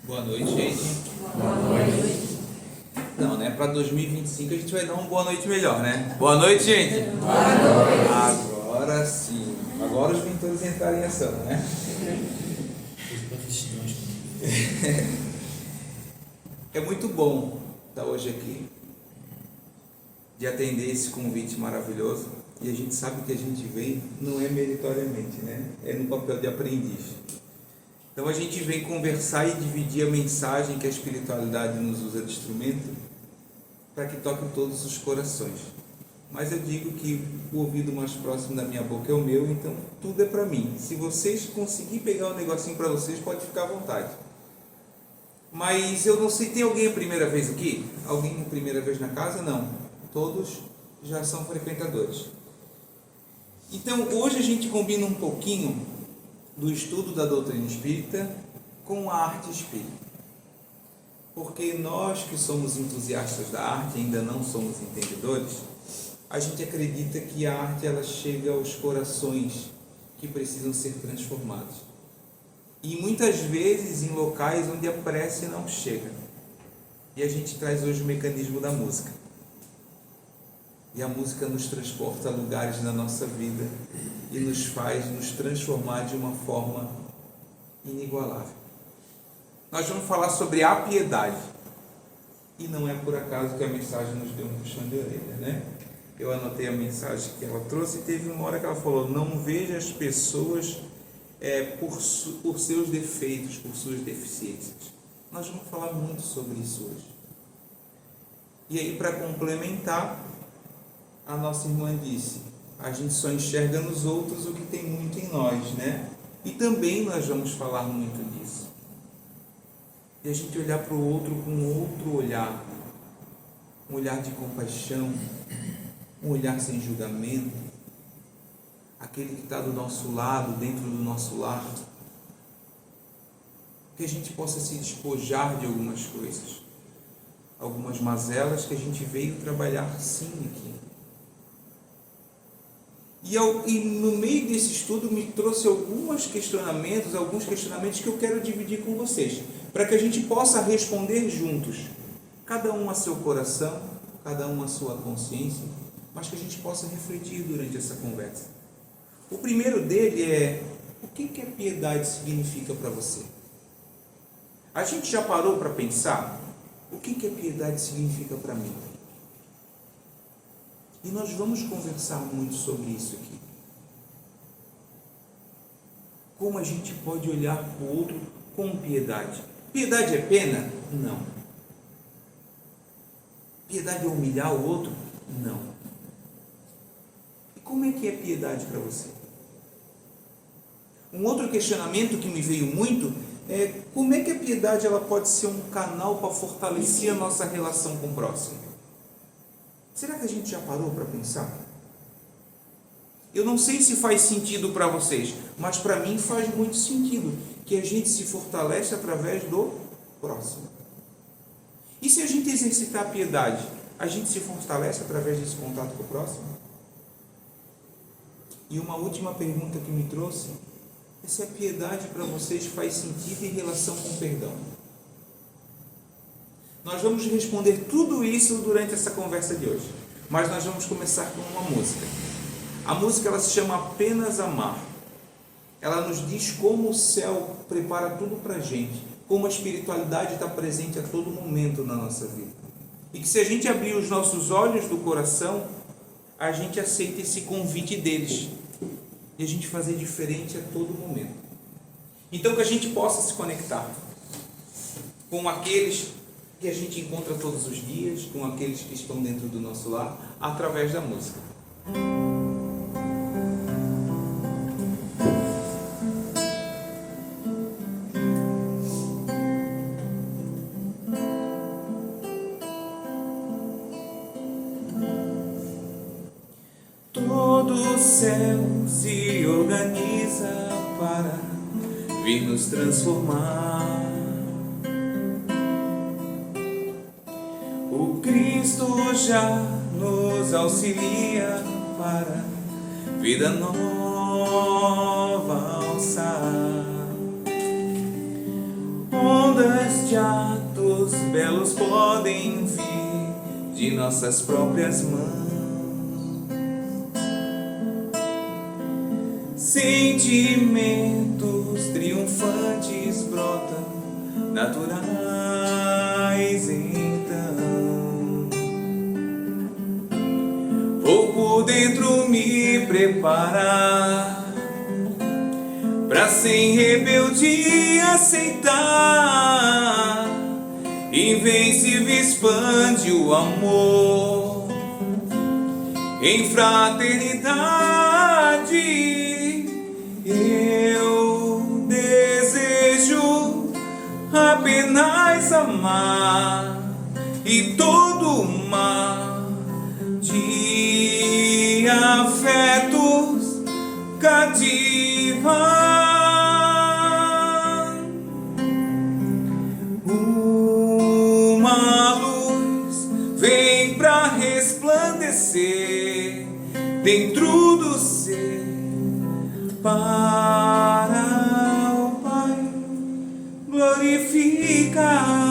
Boa noite, gente. Boa noite. Não, né? Para 2025 a gente vai dar uma boa noite melhor, né? Boa noite, gente. Boa noite. Agora sim. Agora os pintores entraram em ação, né? É muito bom estar hoje aqui, de atender esse convite maravilhoso. E a gente sabe que a gente vem não é meritoriamente, né? É no papel de aprendiz. Então a gente vem conversar e dividir a mensagem que a espiritualidade nos usa de instrumento para que toque todos os corações. Mas eu digo que o ouvido mais próximo da minha boca é o meu, então tudo é para mim. Se vocês conseguirem pegar um negocinho para vocês, pode ficar à vontade. Mas eu não sei, tem alguém a primeira vez aqui? Alguém a primeira vez na casa? Não. Todos já são frequentadores. Então hoje a gente combina um pouquinho do estudo da doutrina espírita com a arte espírita. Porque nós que somos entusiastas da arte, ainda não somos entendedores, a gente acredita que a arte ela chega aos corações que precisam ser transformados. E muitas vezes em locais onde a prece não chega. E a gente traz hoje o mecanismo da música. E a música nos transporta a lugares na nossa vida e nos faz nos transformar de uma forma inigualável. Nós vamos falar sobre a piedade. E não é por acaso que a mensagem nos deu um puxão de orelha, né? Eu anotei a mensagem que ela trouxe e teve uma hora que ela falou: não veja as pessoas por seus defeitos, por suas deficiências. Nós vamos falar muito sobre isso hoje. E aí, para complementar, a nossa irmã disse: a gente só enxerga nos outros o que tem muito em nós, né? E também nós vamos falar muito disso. E a gente olhar para o outro com outro olhar, um olhar de compaixão, um olhar sem julgamento, aquele que está do nosso lado, dentro do nosso lar, que a gente possa se despojar de algumas coisas, algumas mazelas que a gente veio trabalhar sim aqui. E no meio desse estudo me trouxe alguns questionamentos que eu quero dividir com vocês, para que a gente possa responder juntos, cada um a seu coração, cada um a sua consciência, mas que a gente possa refletir durante essa conversa. O primeiro dele é: o que a piedade significa para você? A gente já parou para pensar o que a piedade significa para mim? E nós vamos conversar muito sobre isso aqui. Como a gente pode olhar para o outro com piedade? Piedade é pena? Não. Piedade é humilhar o outro? Não. E como é que é piedade para você? Um outro questionamento que me veio muito é: como é que a piedade ela pode ser um canal para fortalecer a nossa relação com o próximo? Será que a gente já parou para pensar? Eu não sei se faz sentido para vocês, mas para mim faz muito sentido que a gente se fortalece através do próximo. E se a gente exercitar a piedade, a gente se fortalece através desse contato com o próximo? E uma última pergunta que me trouxe é se a piedade para vocês faz sentido em relação com o perdão. Nós vamos responder tudo isso durante essa conversa de hoje, mas nós vamos começar com uma música. A música ela se chama Apenas Amar. Ela nos diz como o céu prepara tudo para a gente, como a espiritualidade está presente a todo momento na nossa vida. E que se a gente abrir os nossos olhos do coração, a gente aceita esse convite deles e a gente fazer diferente a todo momento. Então que a gente possa se conectar com aqueles que a gente encontra todos os dias, com aqueles que estão dentro do nosso lar, através da música. Todo o céu se organiza para vir nos transformar. O Cristo já nos auxilia para vida nova alçar. Ondas de atos belos podem vir de nossas próprias mãos. Sentimentos triunfantes brotam, naturais então. Vou por dentro me preparar pra sem rebeldia aceitar. Invencível expande o amor em fraternidade. Eu desejo apenas amar e todo mar de afetos cativar. Uma luz vem pra resplandecer dentro do ser, para o Pai glorificar.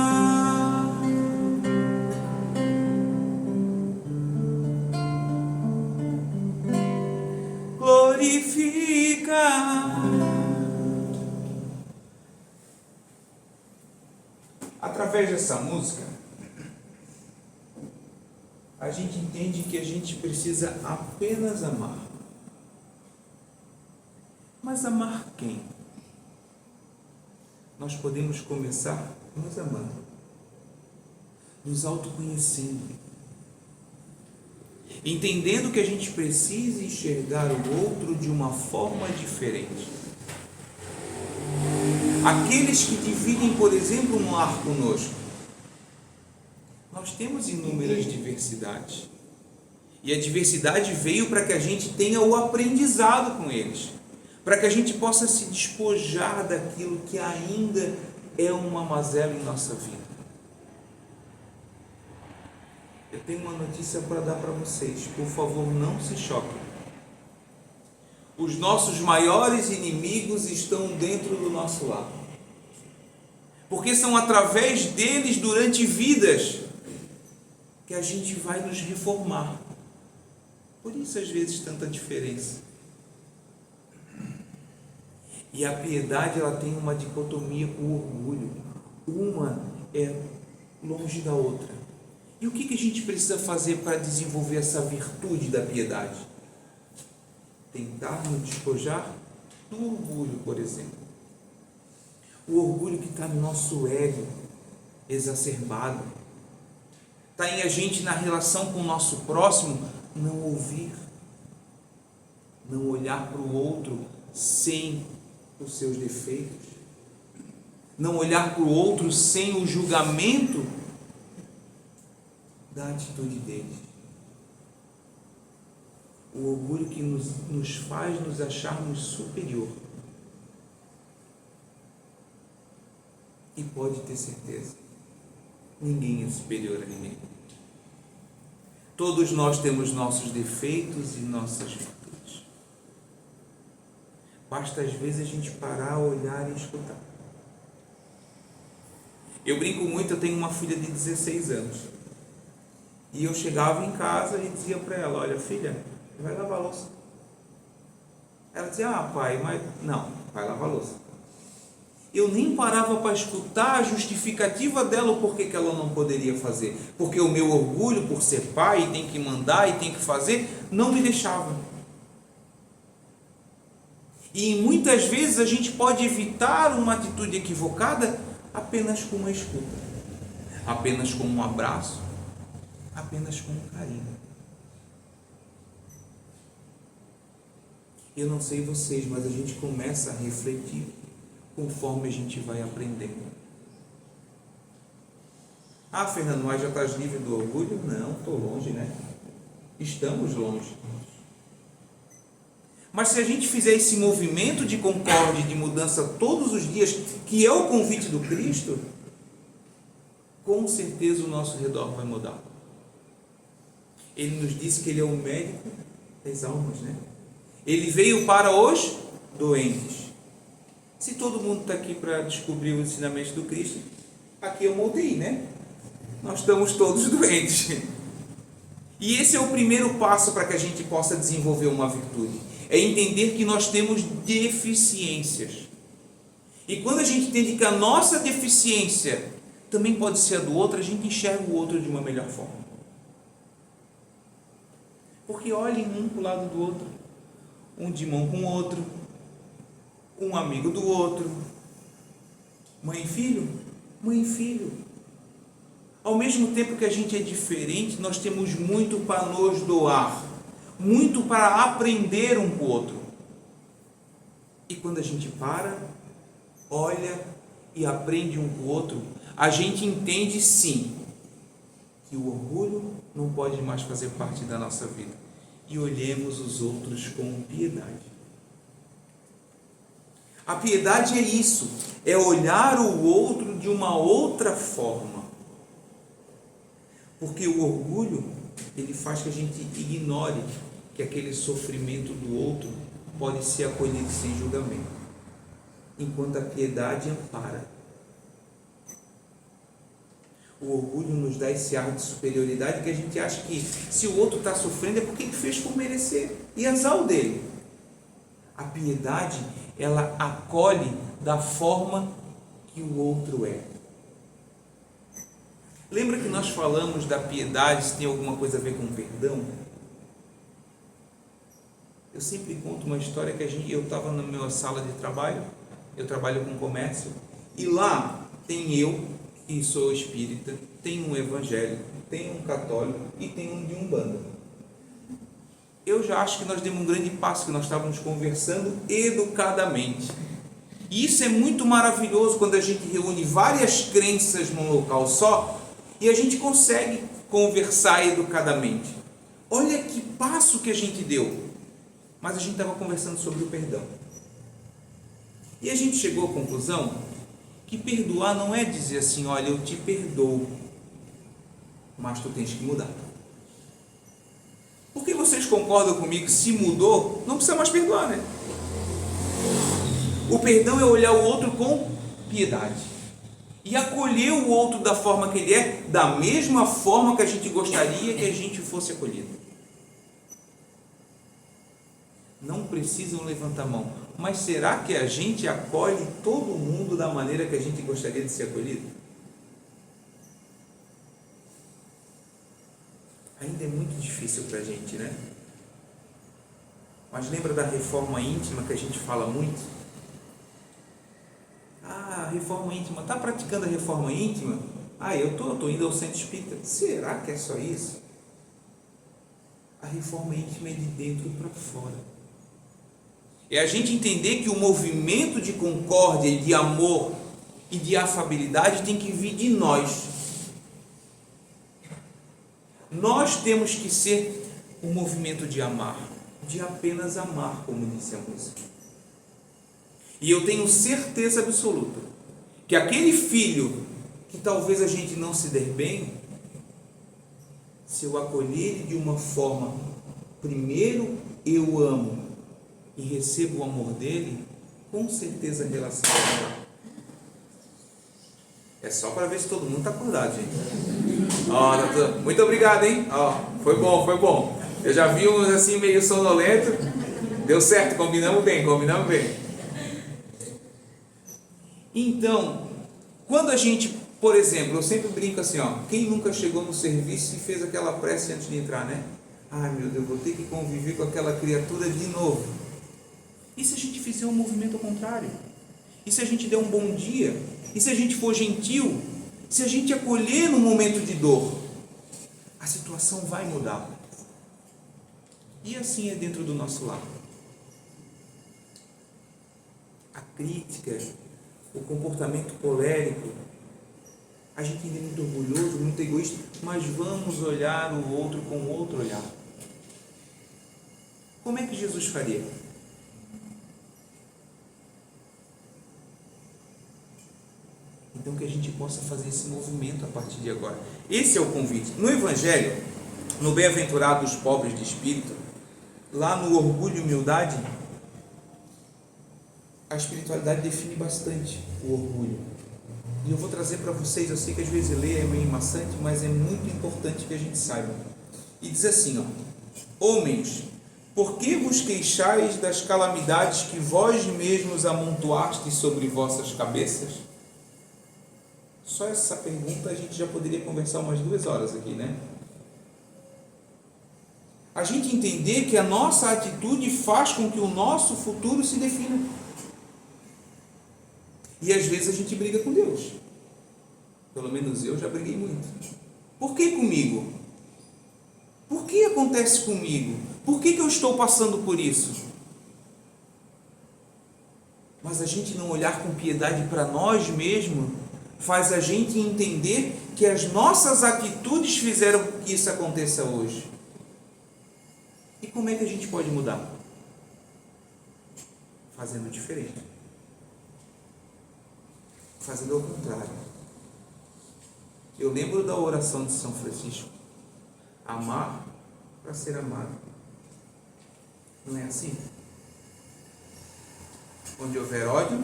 Glorificar. Através dessa música, a gente entende que a gente precisa apenas amar. Mas amar quem? Nós podemos começar nos amando, nos autoconhecendo, entendendo que a gente precisa enxergar o outro de uma forma diferente. Aqueles que dividem, por exemplo, um lar conosco, nós temos inúmeras diversidades, e a diversidade veio para que a gente tenha o aprendizado com eles, para que a gente possa se despojar daquilo que ainda é uma mazela em nossa vida. Eu tenho uma notícia para dar para vocês, por favor, não se choquem. Os nossos maiores inimigos estão dentro do nosso lar, porque são através deles, durante vidas, que a gente vai nos reformar. Por isso, às vezes, tanta diferença. E a piedade, ela tem uma dicotomia com o orgulho. Uma é longe da outra. E o que a gente precisa fazer para desenvolver essa virtude da piedade? Tentar nos despojar do orgulho, por exemplo. O orgulho que está no nosso ego exacerbado. Está em a gente, na relação com o nosso próximo, não ouvir, não olhar para o outro sem os seus defeitos, não olhar para o outro sem o julgamento da atitude deles. O orgulho que nos faz nos acharmos superior. E pode ter certeza, ninguém é superior a ninguém. Todos nós temos nossos defeitos e nossas virtudes. Basta às vezes a gente parar, olhar e escutar. Eu brinco muito, eu tenho uma filha de 16 anos. E eu chegava em casa e dizia para ela: olha, filha, vai lavar a louça. Ela dizia: ah, pai, mas não, vai lavar a louça. Eu nem parava para escutar a justificativa dela, o porquê que ela não poderia fazer. Porque o meu orgulho por ser pai, tem que mandar e tem que fazer, não me deixava. E muitas vezes a gente pode evitar uma atitude equivocada apenas com uma escuta, apenas com um abraço, apenas com um carinho. Eu não sei vocês, mas a gente começa a refletir conforme a gente vai aprendendo. Ah, Fernando, mas já estás livre do orgulho? Não, estou longe, né? Estamos longe. Mas se a gente fizer esse movimento de concórdia, de mudança todos os dias, que é o convite do Cristo, com certeza o nosso redor vai mudar. Ele nos disse que Ele é o médico das almas, né? Ele veio para os doentes. Se todo mundo está aqui para descobrir os ensinamentos do Cristo, aqui é uma UTI, né? Nós estamos todos doentes. E esse é o primeiro passo para que a gente possa desenvolver uma virtude. É entender que nós temos deficiências. E quando a gente entende que a nossa deficiência também pode ser a do outro, a gente enxerga o outro de uma melhor forma. Porque olhem um para o lado do outro, um de mão com o outro, um amigo do outro, mãe e filho, mãe e filho. Ao mesmo tempo que a gente é diferente, nós temos muito para nos doar, muito para aprender um com o outro. E quando a gente para, olha e aprende um com o outro, a gente entende sim que o orgulho não pode mais fazer parte da nossa vida. E olhemos os outros com piedade. A piedade é isso, é olhar o outro de uma outra forma. Porque o orgulho, ele faz que a gente ignore que aquele sofrimento do outro pode ser acolhido sem julgamento. Enquanto a piedade ampara. O orgulho nos dá esse ar de superioridade que a gente acha que se o outro está sofrendo é porque ele fez por merecer. E azar o dele. A piedade, ela acolhe da forma que o outro é. Lembra que nós falamos da piedade, se tem alguma coisa a ver com perdão? Eu sempre conto uma história que eu estava na minha sala de trabalho, eu trabalho com comércio, e lá tem eu, que sou espírita, tem um evangélico, tem um católico e tem um de umbanda. Eu já acho que nós demos um grande passo, que nós estávamos conversando educadamente. E isso é muito maravilhoso quando a gente reúne várias crenças num local só e a gente consegue conversar educadamente. Olha que passo que a gente deu. Mas a gente estava conversando sobre o perdão. E a gente chegou à conclusão que perdoar não é dizer assim, olha, eu te perdoo, mas tu tens que mudar. Porque vocês concordam comigo que se mudou, não precisa mais perdoar, né? O perdão é olhar o outro com piedade e acolher o outro da forma que ele é, da mesma forma que a gente gostaria que a gente fosse acolhido. Não precisam levantar a mão, mas será que a gente acolhe todo mundo da maneira que a gente gostaria de ser acolhido? Ainda é muito difícil para a gente, né? Mas lembra da reforma íntima que a gente fala muito? Ah, reforma íntima, está praticando a reforma íntima? Ah, eu estou indo ao centro espírita. Será que é só isso? A reforma íntima é de dentro para fora. É a gente entender que o movimento de concórdia, de amor e de afabilidade tem que vir de nós. Nós temos que ser um movimento de amar, de apenas amar, como disse a música. E eu tenho certeza absoluta que aquele filho que talvez a gente não se der bem, se eu acolher ele de uma forma, primeiro eu amo e recebo o amor dele, com certeza a relação vai lá. É só para ver se todo mundo está acordado, gente. Muito obrigado, hein? Foi bom. Eu já vi uns assim meio sonolento. Deu certo, combinamos bem. Então, quando a gente, por exemplo, eu sempre brinco assim, quem nunca chegou no serviço e fez aquela prece antes de entrar, né? Ai meu Deus, vou ter que conviver com aquela criatura de novo. E se a gente fizer um movimento ao contrário? E se a gente der um bom dia? E se a gente for gentil? Se a gente acolher no momento de dor? A situação vai mudar. E assim é dentro do nosso lar. A crítica, o comportamento colérico, a gente ainda é muito orgulhoso, muito egoísta, mas vamos olhar o outro com outro olhar. Como é que Jesus faria? Então que a gente possa fazer esse movimento a partir de agora. Esse é o convite. No Evangelho, no Bem-aventurado dos pobres de espírito, lá no Orgulho e Humildade, a espiritualidade define bastante o orgulho. E eu vou trazer para vocês, eu sei que às vezes ler é meio maçante, mas é muito importante que a gente saiba. E diz assim, homens, por que vos queixais das calamidades que vós mesmos amontoastes sobre vossas cabeças? Só essa pergunta a gente já poderia conversar umas 2 horas aqui, né? A gente entender que a nossa atitude faz com que o nosso futuro se defina. E às vezes a gente briga com Deus. Pelo menos eu já briguei muito. Por que comigo? Por que acontece comigo? Por que eu estou passando por isso? Mas a gente não olhar com piedade para nós mesmos faz a gente entender que as nossas atitudes fizeram com que isso aconteça hoje. E como é que a gente pode mudar? Fazendo diferente. Fazendo ao contrário. Eu lembro da oração de São Francisco. Amar para ser amado. Não é assim? Onde houver ódio,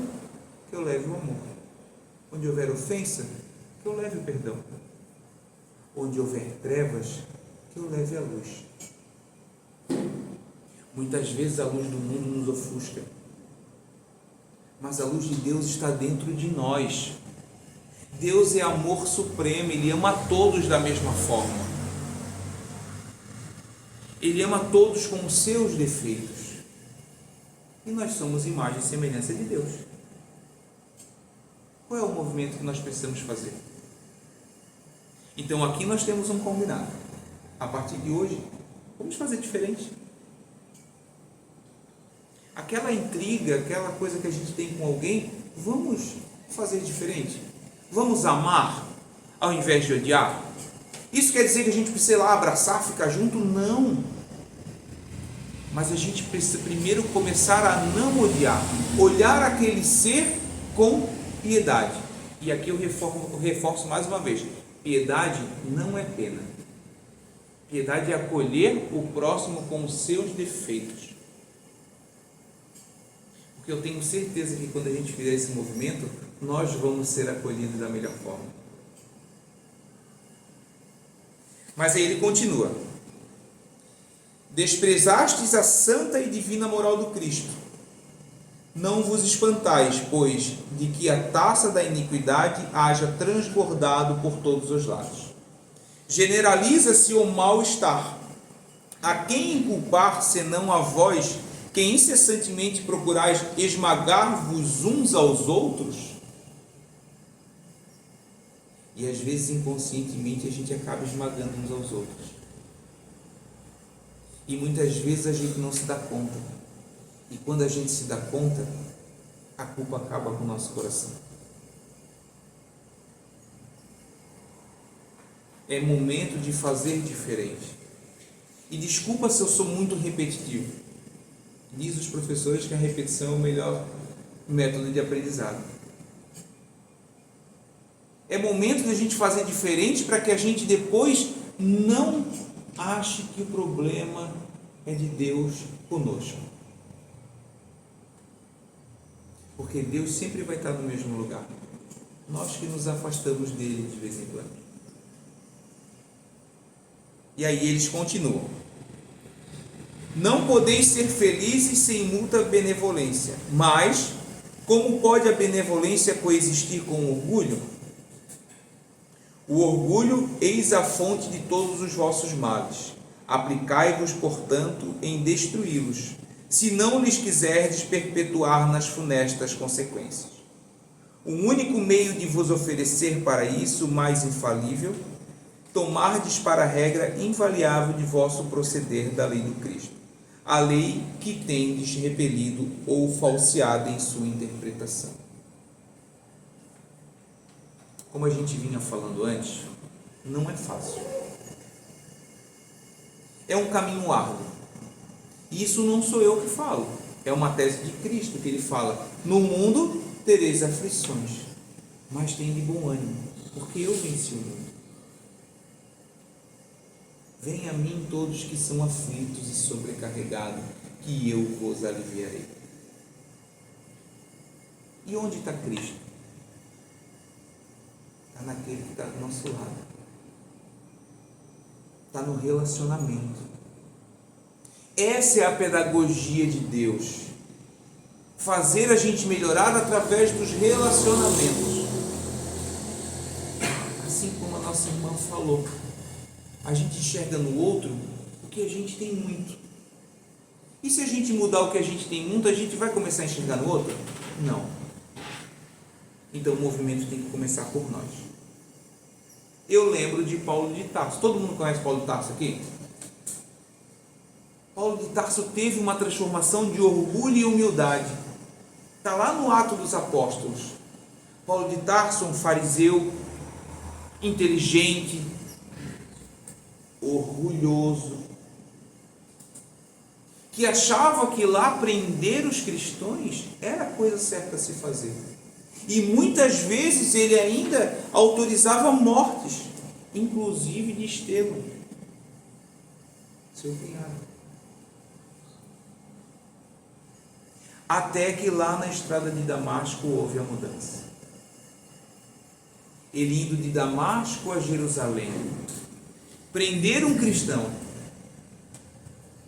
que eu leve o amor. Onde houver ofensa, que eu leve o perdão. Onde houver trevas, que eu leve a luz. Muitas vezes a luz do mundo nos ofusca, mas a luz de Deus está dentro de nós. Deus é amor supremo, Ele ama todos da mesma forma. Ele ama todos com os seus defeitos. E nós somos imagem e semelhança de Deus. Qual é o movimento que nós precisamos fazer? Então aqui nós temos um combinado. A partir de hoje, vamos fazer diferente. Aquela intriga, aquela coisa que a gente tem com alguém, vamos fazer diferente. Vamos amar ao invés de odiar. Isso quer dizer que a gente precisa ir lá abraçar, ficar junto? Não. Mas a gente precisa primeiro começar a não odiar. Olhar aquele ser com piedade. E aqui eu reforço mais uma vez. Piedade não é pena. Piedade é acolher o próximo com os seus defeitos. Porque eu tenho certeza que quando a gente fizer esse movimento, nós vamos ser acolhidos da melhor forma. Mas aí ele continua. Desprezastes a santa e divina moral do Cristo. Não vos espantais, pois, de que a taça da iniquidade haja transbordado por todos os lados. Generaliza-se o mal-estar. A quem inculpar, senão a vós, que incessantemente procurais esmagar-vos uns aos outros? E às vezes inconscientemente a gente acaba esmagando uns aos outros. E muitas vezes a gente não se dá conta. E quando a gente se dá conta, a culpa acaba com o nosso coração. É momento de fazer diferente. E desculpa se eu sou muito repetitivo. Diz os professores que a repetição é o melhor método de aprendizado. É momento de a gente fazer diferente para que a gente depois não ache que o problema é de Deus conosco. Porque Deus sempre vai estar no mesmo lugar. Nós que nos afastamos dele de vez em quando. E aí eles continuam. Não podeis ser felizes sem muita benevolência. Mas, como pode a benevolência coexistir com o orgulho? O orgulho, eis a fonte de todos os vossos males. Aplicai-vos, portanto, em destruí-los, se não lhes quiserdes perpetuar nas funestas consequências. O único meio de vos oferecer para isso, mais infalível, tomardes para regra invariável de vosso proceder da lei do Cristo, a lei que tendes repelido ou falseado em sua interpretação. Como a gente vinha falando antes, não é fácil. É um caminho árduo. E isso não sou eu que falo. É uma tese de Cristo que ele fala: no mundo tereis aflições, mas tende bom ânimo, porque eu venci o mundo. Venham a mim todos que são aflitos e sobrecarregados, que eu vos aliviarei. E onde está Cristo? Está naquele que está do nosso lado. Está no relacionamento. Essa é a pedagogia de Deus. Fazer a gente melhorar através dos relacionamentos. Assim como a nossa irmã falou, a gente enxerga no outro o que a gente tem muito. E se a gente mudar o que a gente tem muito, a gente vai começar a enxergar no outro? Não. Então o movimento tem que começar por nós. Eu lembro de Paulo de Tarso. Todo mundo conhece Paulo de Tarso aqui? Paulo de Tarso teve uma transformação de orgulho e humildade. Está lá no Atos dos Apóstolos. Paulo de Tarso, um fariseu, inteligente, orgulhoso, que achava que lá prender os cristãos era a coisa certa a se fazer. E muitas vezes ele ainda autorizava mortes, inclusive de Estevão, seu cunhado. Até que lá na estrada de Damasco houve a mudança. Ele indo de Damasco a Jerusalém, prender um cristão,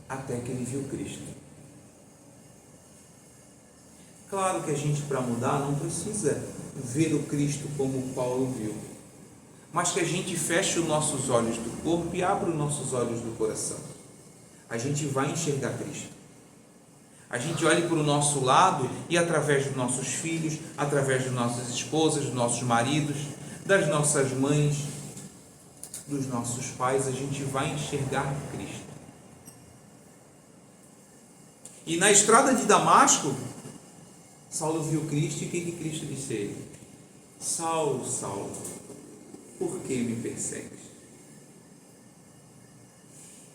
até que ele viu Cristo. Claro que a gente, para mudar, não precisa ver o Cristo como Paulo viu, mas que a gente feche os nossos olhos do corpo e abra os nossos olhos do coração. A gente vai enxergar Cristo. A gente olha para o nosso lado e através dos nossos filhos, através das nossas esposas, dos nossos maridos, das nossas mães, dos nossos pais, a gente vai enxergar Cristo. E na estrada de Damasco, Saulo viu Cristo e o que Cristo disse a ele? Saulo, Saulo, por que me persegues?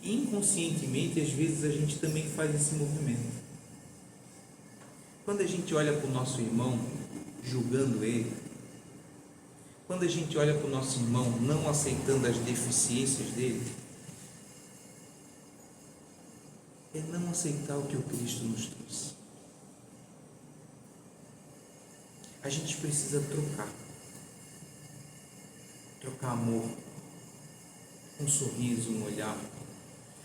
Inconscientemente, às vezes, a gente também faz esse movimento. Quando a gente olha para o nosso irmão, julgando ele, quando a gente olha para o nosso irmão, não aceitando as deficiências dele, é não aceitar o que o Cristo nos trouxe. A gente precisa trocar amor, um sorriso, um olhar.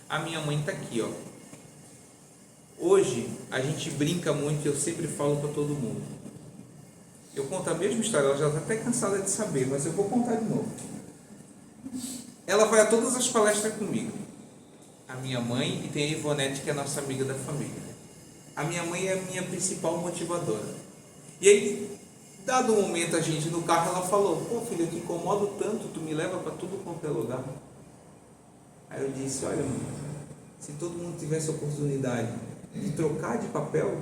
A minha mãe está aqui, ó. Hoje a gente brinca muito e eu sempre falo para todo mundo. Eu conto a mesma história, ela já está até cansada de saber, mas eu vou contar de novo. Ela vai a todas as palestras comigo. A minha mãe, e tem a Ivonete, que é a nossa amiga da família. A minha mãe é a minha principal motivadora. E aí, dado um momento, a gente no carro, ela falou: pô, filho, eu te incomodo tanto, tu me leva para tudo quanto é lugar. Aí eu disse: olha, mãe, se todo mundo tivesse a oportunidade de trocar de papel,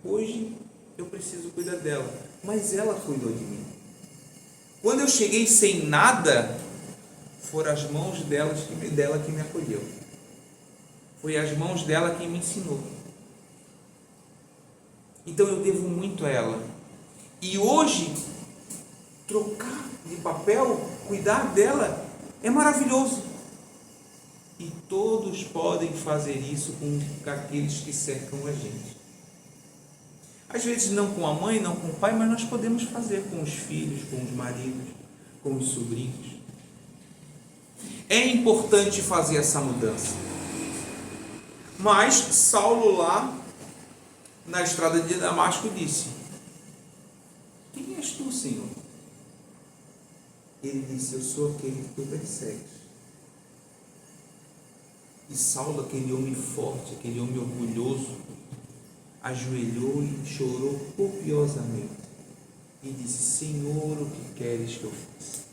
hoje eu preciso cuidar dela, mas ela cuidou de mim. Quando eu cheguei sem nada, foram as mãos dela que me acolheu. Foi as mãos dela quem me ensinou. Então eu devo muito a ela. E hoje, trocar de papel, cuidar dela, é maravilhoso. E todos podem fazer isso com aqueles que cercam a gente. Às vezes não com a mãe, não com o pai, mas nós podemos fazer com os filhos, com os maridos, com os sobrinhos. É importante fazer essa mudança. Mas Saulo lá na estrada de Damasco disse: quem és tu, Senhor? Ele disse: eu sou aquele que tu persegues. E Saulo, aquele homem forte, aquele homem orgulhoso, ajoelhou e chorou copiosamente e disse: Senhor, o que queres que eu faça?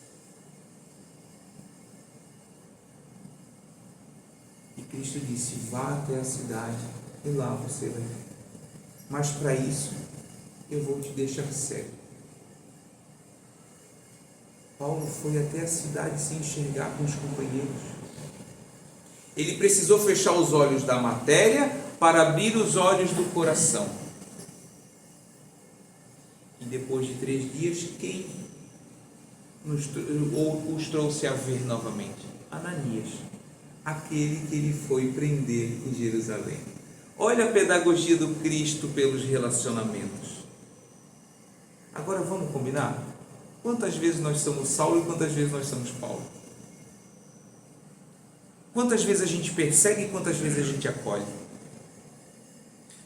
E Cristo disse: vá até a cidade e lá você vai ver. Mas para isso eu vou te deixar cego. Paulo foi até a cidade se enxergar com os companheiros. Ele precisou fechar os olhos da matéria para abrir os olhos do coração. E depois de 3 dias, quem os trouxe a ver novamente? Ananias, aquele que ele foi prender em Jerusalém. Olha a pedagogia do Cristo pelos relacionamentos. Agora vamos combinar? Quantas vezes nós somos Saulo e quantas vezes nós somos Paulo? Quantas vezes a gente persegue e quantas vezes a gente acolhe?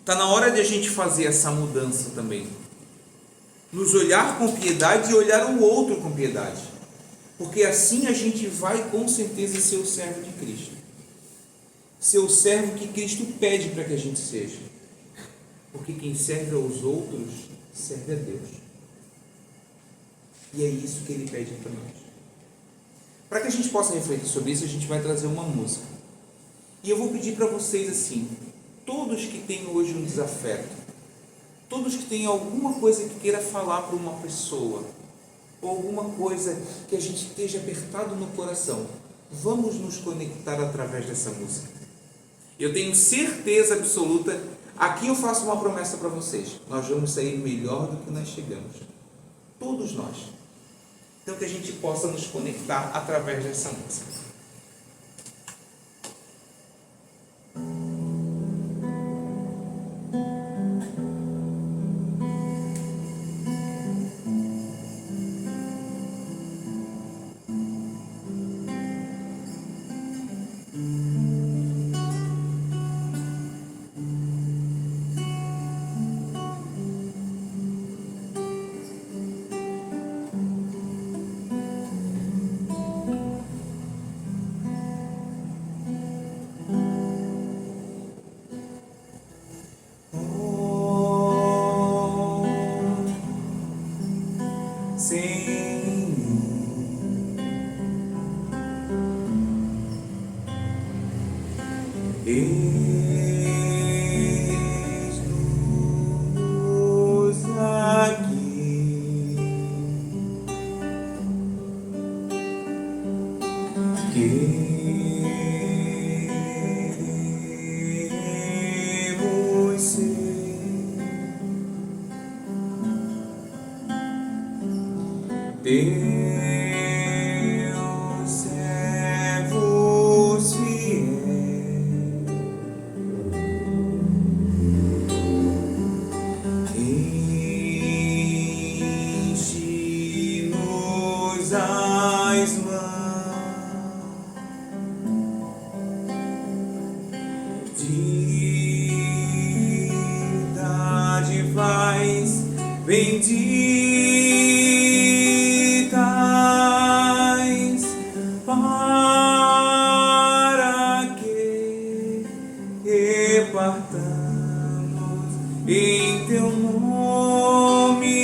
Está na hora de a gente fazer essa mudança também. Nos olhar com piedade e olhar o outro com piedade. Porque assim a gente vai com certeza ser o servo de Cristo. Ser o servo que Cristo pede para que a gente seja. Porque quem serve aos outros, serve a Deus. E é isso que Ele pede para nós. Para que a gente possa refletir sobre isso, a gente vai trazer uma música. E eu vou pedir para vocês assim, todos que têm hoje um desafeto, todos que têm alguma coisa que queira falar para uma pessoa, ou alguma coisa que a gente esteja apertado no coração, vamos nos conectar através dessa música. Eu tenho certeza absoluta, aqui eu faço uma promessa para vocês, nós vamos sair melhor do que nós chegamos. Todos nós. Então que a gente possa nos conectar através dessa música. Eis-nos aqui, queremos ser teus servos fiéis. Enche-nos as mãos de dádivas benditas, para que repartamos em teu nome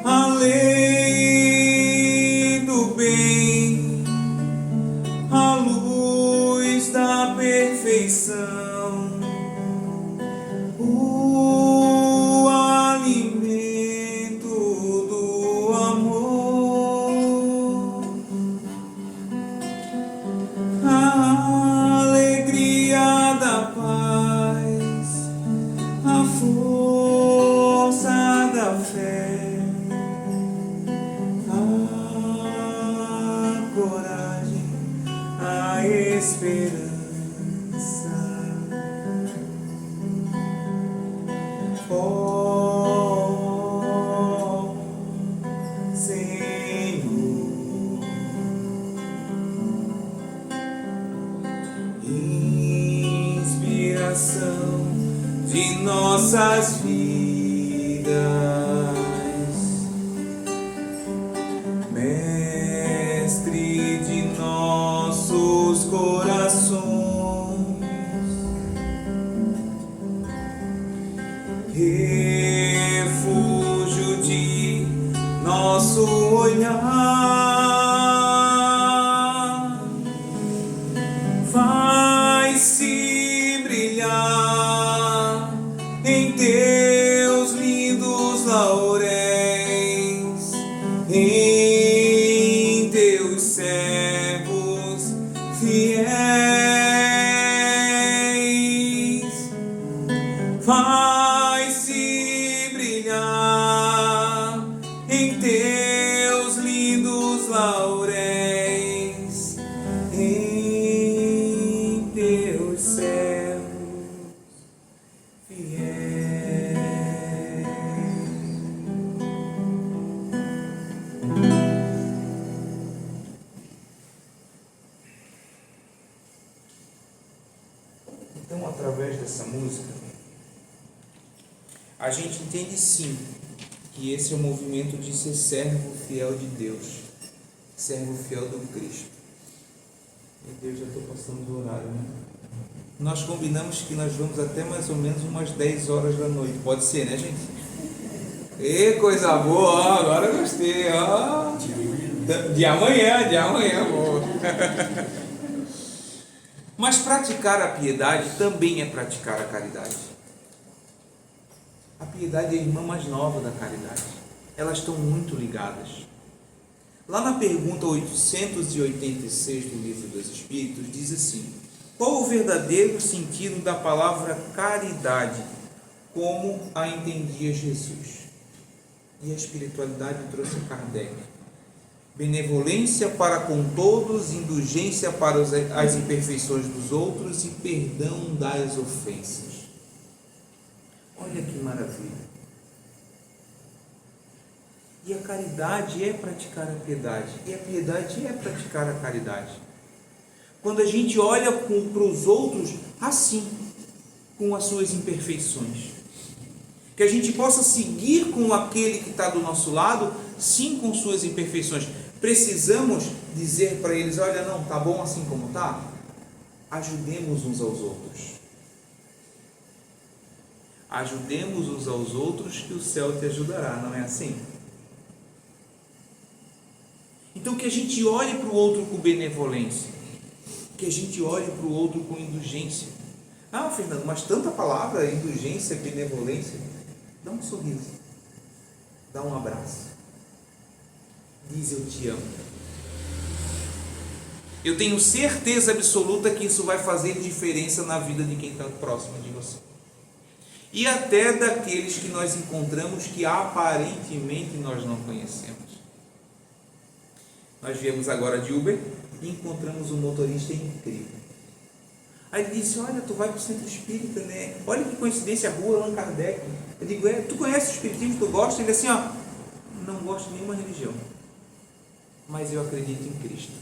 a lei do bem, a luz da perfeição, o alimento do amor, a alegria da paz, a força da fé, a coragem, a esperança. Ó Senhor, inspiração de nossas vidas, mestre de nossos corações, refúgio de nosso olhar, faz-se brilhar em teus lindos lauréis, em teus servos fiéis, faz-se brilhar em teus lindos lauréis, em teus servos fiéis. Então, através dessa música, a gente entende sim que esse é o movimento de ser servo fiel de Deus, servo fiel do Cristo. Meu Deus, já estou passando do horário, né? Nós combinamos que nós vamos até mais ou menos umas 10 horas da noite. Pode ser, né, gente? E coisa boa, ó, agora eu gostei, ó. De amanhã, boa. Mas praticar a piedade também é praticar a caridade. A piedade é a irmã mais nova da caridade. Elas estão muito ligadas. Lá na pergunta 886 do Livro dos Espíritos, diz assim: qual o verdadeiro sentido da palavra caridade, como a entendia Jesus? E a espiritualidade trouxe Kardec: benevolência para com todos, indulgência para as imperfeições dos outros e perdão das ofensas. Olha que maravilha! E a caridade é praticar a piedade, e a piedade é praticar a caridade. Quando a gente olha para os outros assim, com as suas imperfeições, que a gente possa seguir com aquele que está do nosso lado, sim, com suas imperfeições. Precisamos dizer para eles: olha, não, tá bom assim como tá? Ajudemos uns aos outros. Ajudemos uns aos outros que o céu te ajudará, não é assim? Então que a gente olhe para o outro com benevolência, que a gente olhe para o outro com indulgência. Ah, Fernando, mas tanta palavra, indulgência, benevolência. Dá um sorriso, dá um abraço, diz eu te amo. Eu tenho certeza absoluta que isso vai fazer diferença na vida de quem está próximo de você. E até daqueles que nós encontramos que aparentemente nós não conhecemos. Nós viemos agora de Uber e encontramos um motorista incrível. Aí ele disse: olha, tu vai para o centro espírita, né? Olha que coincidência, a rua Allan Kardec. Eu digo: tu conhece o espiritismo, tu gosta? Ele assim: ó, não gosto de nenhuma religião, mas eu acredito em Cristo.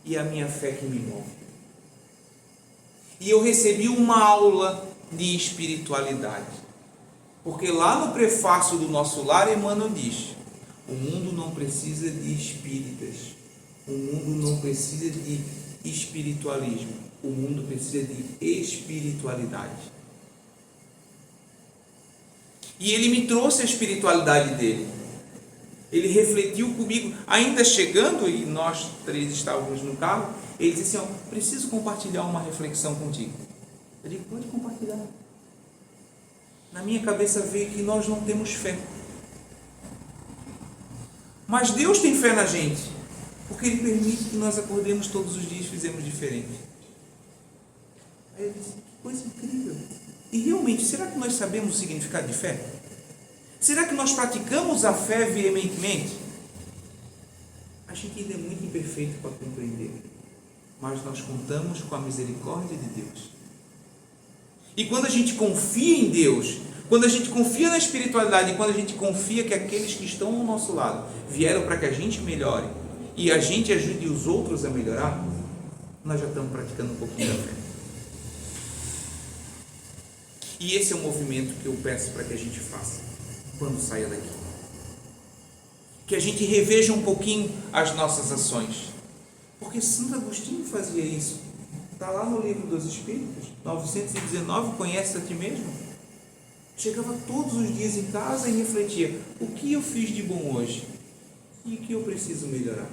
E a minha fé que me move. E eu recebi uma aula de espiritualidade. Porque lá no prefácio do Nosso Lar, Emmanuel diz: o mundo não precisa de espíritas, o mundo não precisa de espiritualismo, o mundo precisa de espiritualidade. E ele me trouxe a espiritualidade dele. Ele refletiu comigo, ainda chegando, e nós três estávamos no carro. Ele disse assim: ó, preciso compartilhar uma reflexão contigo. Eu digo: pode compartilhar. Na minha cabeça veio que nós não temos fé, mas Deus tem fé na gente, porque Ele permite que nós acordemos todos os dias e fizemos diferente. Aí eu disse: que coisa incrível! E realmente, será que nós sabemos o significado de fé? Será que nós praticamos a fé veementemente? A gente ainda é muito imperfeito para compreender, mas nós contamos com a misericórdia de Deus. E quando a gente confia em Deus, quando a gente confia na espiritualidade, e quando a gente confia que aqueles que estão ao nosso lado vieram para que a gente melhore e a gente ajude os outros a melhorar, nós já estamos praticando um pouquinho da fé. E esse é o movimento que eu peço para que a gente faça quando saia daqui. Que a gente reveja um pouquinho as nossas ações. Porque Santo Agostinho fazia isso. Está lá no Livro dos Espíritos, 919, conhece a ti mesmo? Chegava todos os dias em casa e refletia: o que eu fiz de bom hoje? E o que eu preciso melhorar?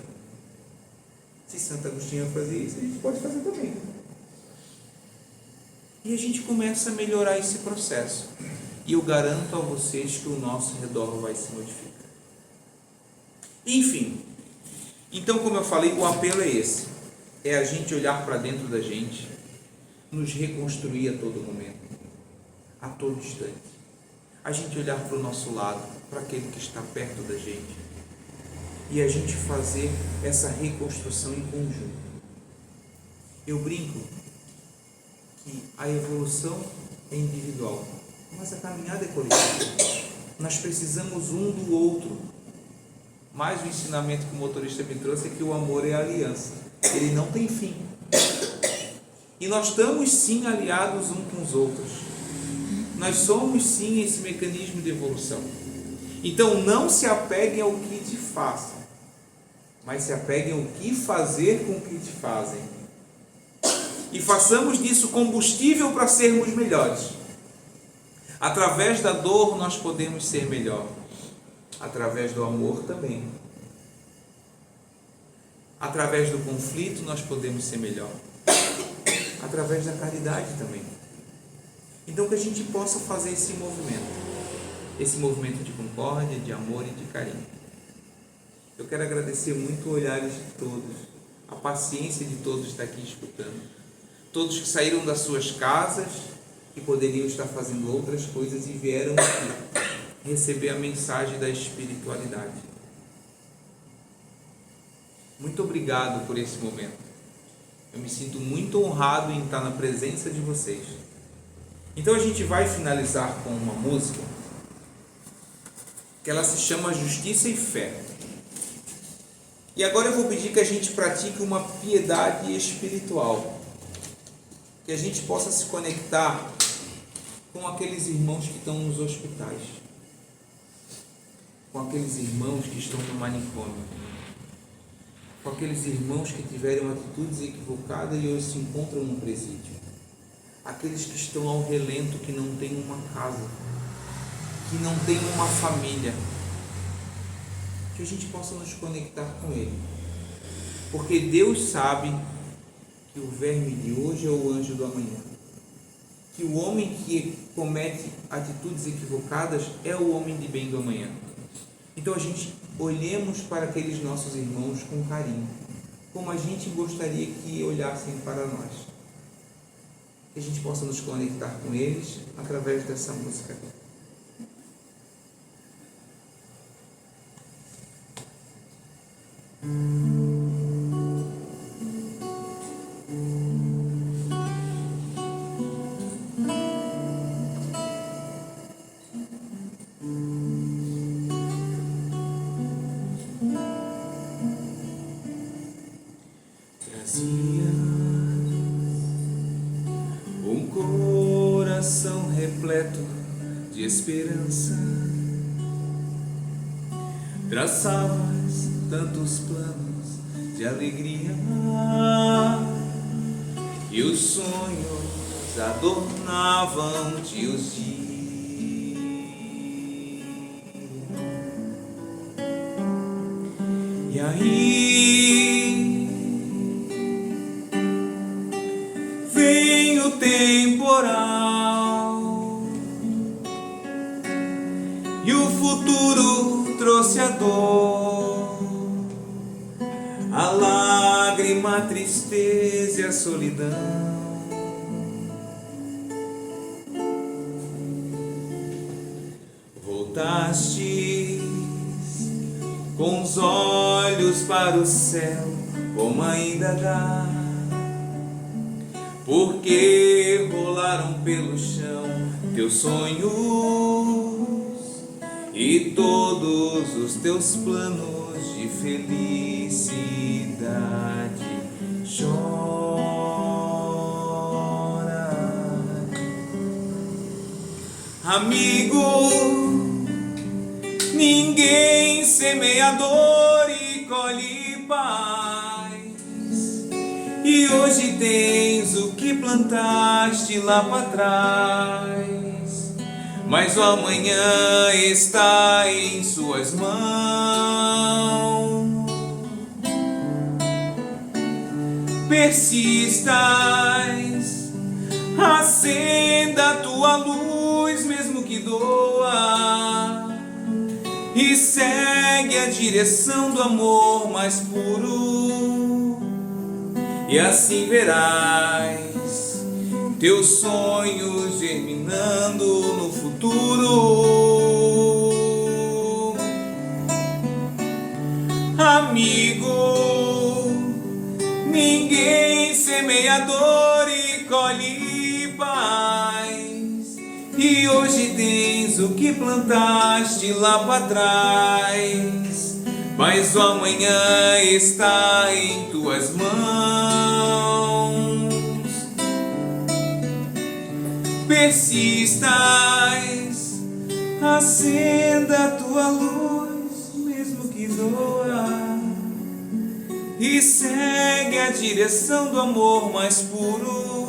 Se Santo Agostinho fazia isso, a gente pode fazer também. E a gente começa a melhorar esse processo. E eu garanto a vocês que o nosso redor vai se modificar. Enfim, então, como eu falei, o apelo é esse: é a gente olhar para dentro da gente, nos reconstruir a todo momento, a todo instante. A gente olhar para o nosso lado, para aquele que está perto da gente, e a gente fazer essa reconstrução em conjunto. Eu brinco que a evolução é individual, mas a caminhada é coletiva. Nós precisamos um do outro. Mas o ensinamento que o motorista me trouxe é que o amor é a aliança. Ele não tem fim. E nós estamos sim aliados uns com os outros. Nós somos sim esse mecanismo de evolução. Então não se apeguem ao que te façam, mas se apeguem ao que fazer com o que te fazem. E façamos disso combustível para sermos melhores. Através da dor nós podemos ser melhor. Através do amor também. Através do conflito nós podemos ser melhor. Através da caridade também. Então que a gente possa fazer esse movimento de concórdia, de amor e de carinho. Eu quero agradecer muito os olhares de todos, a paciência de todos que estão aqui escutando, todos que saíram das suas casas, que poderiam estar fazendo outras coisas e vieram aqui receber a mensagem da espiritualidade. Muito obrigado por esse momento. Eu me sinto muito honrado em estar na presença de vocês. Então a gente vai finalizar com uma música que ela se chama Justiça e Fé. E agora eu vou pedir que a gente pratique uma piedade espiritual, que a gente possa se conectar com aqueles irmãos que estão nos hospitais, com aqueles irmãos que estão no manicômio, com aqueles irmãos que tiveram atitudes equivocadas e hoje se encontram no presídio, aqueles que estão ao relento, que não têm uma casa, que não têm uma família, que a gente possa nos conectar com ele, porque Deus sabe que o verme de hoje é o anjo do amanhã, que o homem que comete atitudes equivocadas é o homem de bem do amanhã. Então a gente olhemos para aqueles nossos irmãos com carinho, como a gente gostaria que olhassem para nós, que a gente possa nos conectar com eles através dessa música. Trazia um coração repleto de esperança, traçavas tantos planos de alegria e os sonhos adornavam-te os dias. E aí vem o temporal e o futuro trouxe a dor, a lágrima, a tristeza e a solidão. Voltaste com os olhos para o céu, como a indagar, porque rolaram pelo chão teus sonhos e todos os teus planos de felicidade. Chora, amigo, ninguém semeia dor e colhe paz. E hoje tens o que plantaste lá para trás, mas o amanhã está em suas mãos. Persistas, acenda a tua luz, mesmo que doa, e segue a direção do amor mais puro, e assim verás teus sonhos germinando no futuro. Amigo, ninguém semeia dor e colhe paz, e hoje tens o que plantaste lá para trás, mas o amanhã está em tuas mãos. persistas, acenda a tua luz, mesmo que doa, e segue a direção do amor mais puro,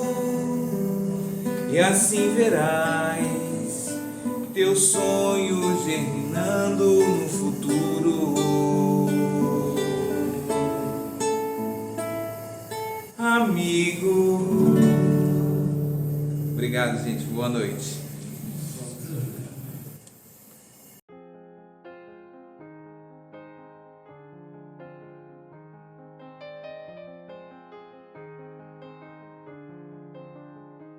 e assim verás teus sonhos germinando no futuro. Amigo. Obrigado, gente. Boa noite.